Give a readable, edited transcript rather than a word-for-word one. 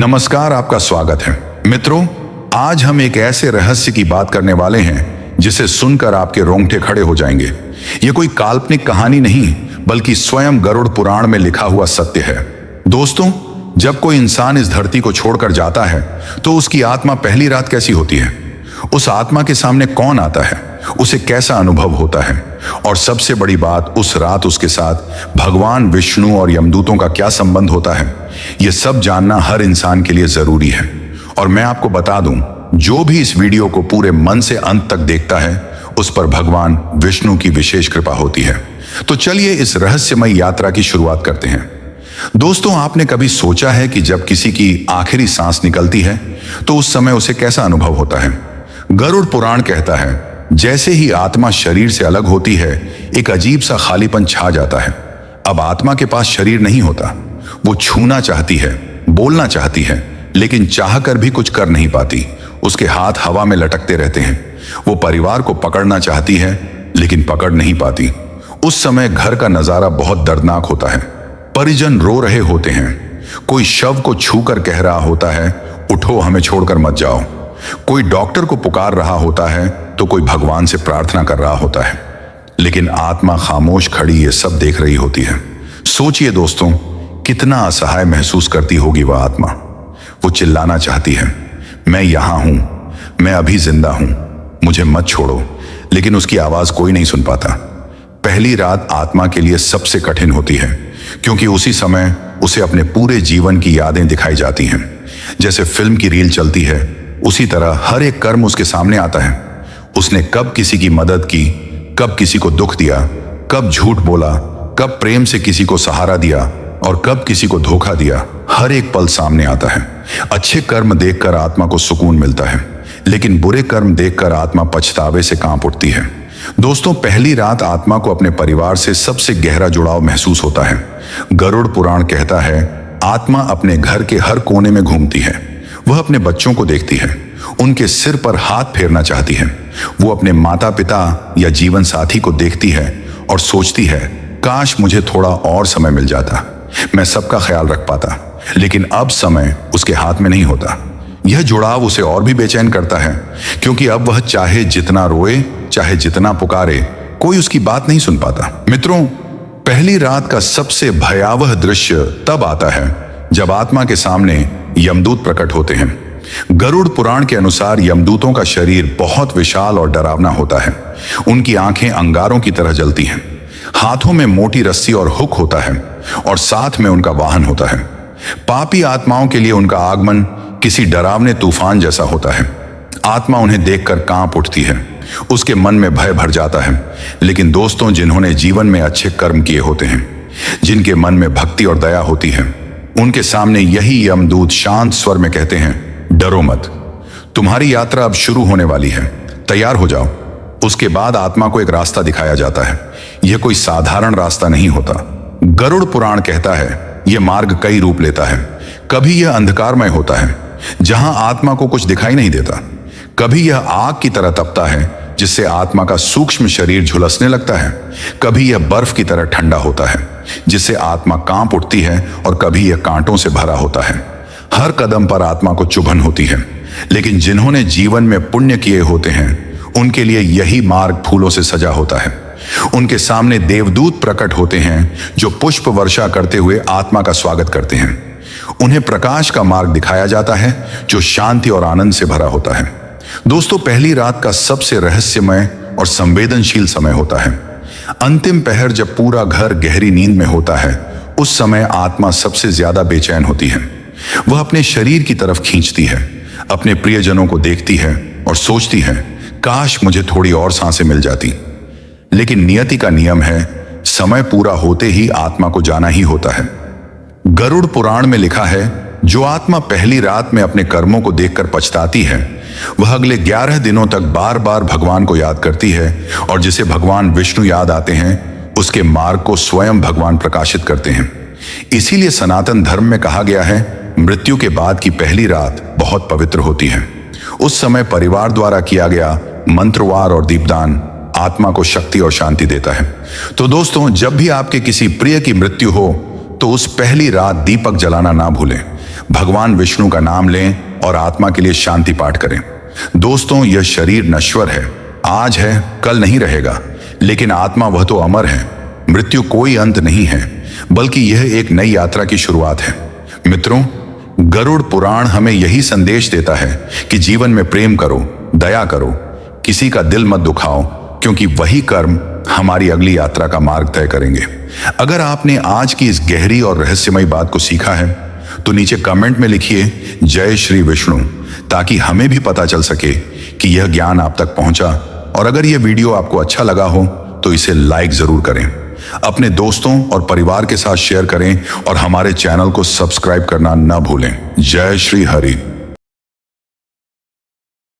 नमस्कार, आपका स्वागत है। मित्रों, आज हम एक ऐसे रहस्य की बात करने वाले हैं जिसे सुनकर आपके रोंगटे खड़े हो जाएंगे। ये कोई काल्पनिक कहानी नहीं, बल्कि स्वयं गरुड़ पुराण में लिखा हुआ सत्य है। दोस्तों, जब कोई इंसान इस धरती को छोड़कर जाता है तो उसकी आत्मा पहली रात कैसी होती है? उस आत्मा के सामने कौन आता है? उसे कैसा अनुभव होता है? और सबसे बड़ी बात, उस रात उसके साथ भगवान विष्णु और यमदूतों का क्या संबंध होता है? यह सब जानना हर इंसान के लिए जरूरी है। और मैं आपको बता दूं, जो भी इस वीडियो को पूरे मन से अंत तक देखता है, उस पर भगवान विष्णु की विशेष कृपा होती है। तो चलिए इस रहस्यमय यात्रा की शुरुआत करते हैं। दोस्तों, आपने कभी सोचा है कि जब किसी की आखिरी सांस निकलती है तो उस समय उसे कैसा अनुभव होता है? गरुड़ पुराण कहता है, जैसे ही आत्मा शरीर से अलग होती है, एक अजीब सा खालीपन छा जाता है। अब आत्मा के पास शरीर नहीं होता। वो छूना चाहती है, बोलना चाहती है, लेकिन चाहकर भी कुछ कर नहीं पाती। उसके हाथ हवा में लटकते रहते हैं। वो परिवार को पकड़ना चाहती है, लेकिन पकड़ नहीं पाती। उस समय घर का नजारा बहुत दर्दनाक होता है। परिजन रो रहे होते हैं। कोई शव को छूकर कह रहा होता है, उठो, हमें छोड़कर मत जाओ। कोई डॉक्टर को पुकार रहा होता है तो कोई भगवान से प्रार्थना कर रहा होता है, लेकिन आत्मा खामोश खड़ी ये सब देख रही होती है। सोचिए दोस्तों, कितना असहाय महसूस करती होगी वह आत्मा। वो चिल्लाना चाहती है, मैं यहां हूं, मैं अभी जिंदा हूं, मुझे मत छोड़ो, लेकिन उसकी आवाज कोई नहीं सुन पाता। पहली रात आत्मा के लिए सबसे कठिन होती है, क्योंकि उसी समय उसे अपने पूरे जीवन की यादें दिखाई जाती हैं। जैसे फिल्म की रील चलती है, उसी तरह हर एक कर्म उसके सामने आता है। उसने कब किसी की मदद की, कब किसी को दुख दिया, कब झूठ बोला, कब प्रेम से किसी को सहारा दिया और कब किसी को धोखा दिया। हर एक पल सामने आता है। अच्छे कर्म देखकर आत्मा को सुकून मिलता है, लेकिन बुरे कर्म देखकर आत्मा पछतावे से कांप उठती है। दोस्तों, पहली रात आत्मा को अपने परिवार से सबसे गहरा जुड़ाव महसूस होता है। गरुड़ पुराण कहता है, आत्मा अपने घर के हर कोने में घूमती है। वह अपने बच्चों को देखती है, उनके सिर पर हाथ फेरना चाहती है। वो अपने माता पिता या जीवन साथी को देखती है और सोचती है, काश मुझे थोड़ा और समय मिल जाता, मैं सबका ख्याल रख पाता। लेकिन अब समय उसके हाथ में नहीं होता। यह जुड़ाव उसे और भी बेचैन करता है, क्योंकि अब वह चाहे जितना रोए, चाहे जितना पुकारे, कोई उसकी बात नहीं सुन पाता। मित्रों, पहली रात का सबसे भयावह दृश्य तब आता है जब आत्मा के सामने यमदूत प्रकट होते हैं। गरुड़ पुराण के अनुसार यमदूतों का शरीर बहुत विशाल और डरावना होता है। उनकी आंखें अंगारों की तरह जलती हैं। हाथों में मोटी रस्सी और हुक होता है और साथ में उनका वाहन होता है। पापी आत्माओं के लिए उनका आगमन किसी डरावने तूफान जैसा होता है। आत्मा उन्हें देखकर कांप उठती है। उसके मन में भय भर जाता है। लेकिन दोस्तों, जिन्होंने जीवन में अच्छे कर्म किए होते हैं, जिनके मन में भक्ति और दया होती है, उनके सामने यही यमदूत शांत स्वर में कहते हैं, डरो मत, तुम्हारी यात्रा अब शुरू होने वाली है, तैयार हो जाओ। उसके बाद आत्मा को एक रास्ता दिखाया जाता है। यह कोई साधारण रास्ता नहीं होता। गरुड़ पुराण कहता है, यह मार्ग कई रूप लेता है। कभी यह अंधकारमय होता है, जहां आत्मा को कुछ दिखाई नहीं देता। कभी यह आग की तरह तपता है, जिससे आत्मा का सूक्ष्म शरीर झुलसने लगता है। कभी यह बर्फ की तरह ठंडा होता है, जिससे आत्मा कांप उठती है, और कभी यह कांटों से भरा होता है। हर कदम पर आत्मा को चुभन होती है, लेकिन जिन्होंने जीवन में पुण्य किए होते हैं, उनके लिए यही मार्ग फूलों से सजा होता है। उनके सामने देवदूत प्रकट होते हैं, जो पुष्प वर्षा करते हुए आत्मा का स्वागत करते हैं। उन्हें प्रकाश का मार्ग दिखाया जाता है, जो शांति और आनंद से भरा होता है। दोस्तों, पहली रात का सबसे रहस्यमय और संवेदनशील समय होता है। अंतिम पहर, जब पूरा घर गहरी नींद में होता है, उस समय आत्मा सबसे ज्यादा बेचैन होती है। वह अपने शरीर की तरफ खींचती है, अपने प्रियजनों को देखती है और सोचती है, काश मुझे थोड़ी और सांसें मिल जाती। लेकिन नियति का नियम है, समय पूरा होते ही आत्मा को जाना ही होता है। गरुड़ पुराण में लिखा है, जो आत्मा पहली रात में अपने कर्मों को देखकर पछताती है, वह अगले 11 दिनों तक बार बार भगवान को याद करती है, और जिसे भगवान विष्णु याद आते हैं, उसके मार्ग को स्वयं भगवान प्रकाशित करते हैं। इसीलिए सनातन धर्म में कहा गया है, मृत्यु के बाद की पहली रात बहुत पवित्र होती है। उस समय परिवार द्वारा किया गया मंत्रवार और दीपदान आत्मा को शक्ति और शांति देता है। तो दोस्तों, जब भी आपके किसी प्रिय की मृत्यु हो, तो उस पहली रात दीपक जलाना ना भूलें। भगवान विष्णु का नाम लें और आत्मा के लिए शांति पाठ करें। दोस्तों, यह शरीर नश्वर है, आज है, कल नहीं रहेगा, लेकिन आत्मा वह तो अमर है। मृत्यु कोई अंत नहीं है, बल्कि यह एक नई यात्रा की शुरुआत है। मित्रों, गरुड़ पुराण हमें यही संदेश देता है कि जीवन में प्रेम करो, दया करो, किसी का दिल मत दुखाओ, क्योंकि वही कर्म हमारी अगली यात्रा का मार्ग तय करेंगे। अगर आपने आज की इस गहरी और रहस्यमयी बात को सीखा है तो नीचे कमेंट में लिखिए जय श्री विष्णु, ताकि हमें भी पता चल सके कि यह ज्ञान आप तक पहुंचा। और अगर यह वीडियो आपको अच्छा लगा हो तो इसे लाइक जरूर करें, अपने दोस्तों और परिवार के साथ शेयर करें और हमारे चैनल को सब्सक्राइब करना न भूलें। जय श्री हरि।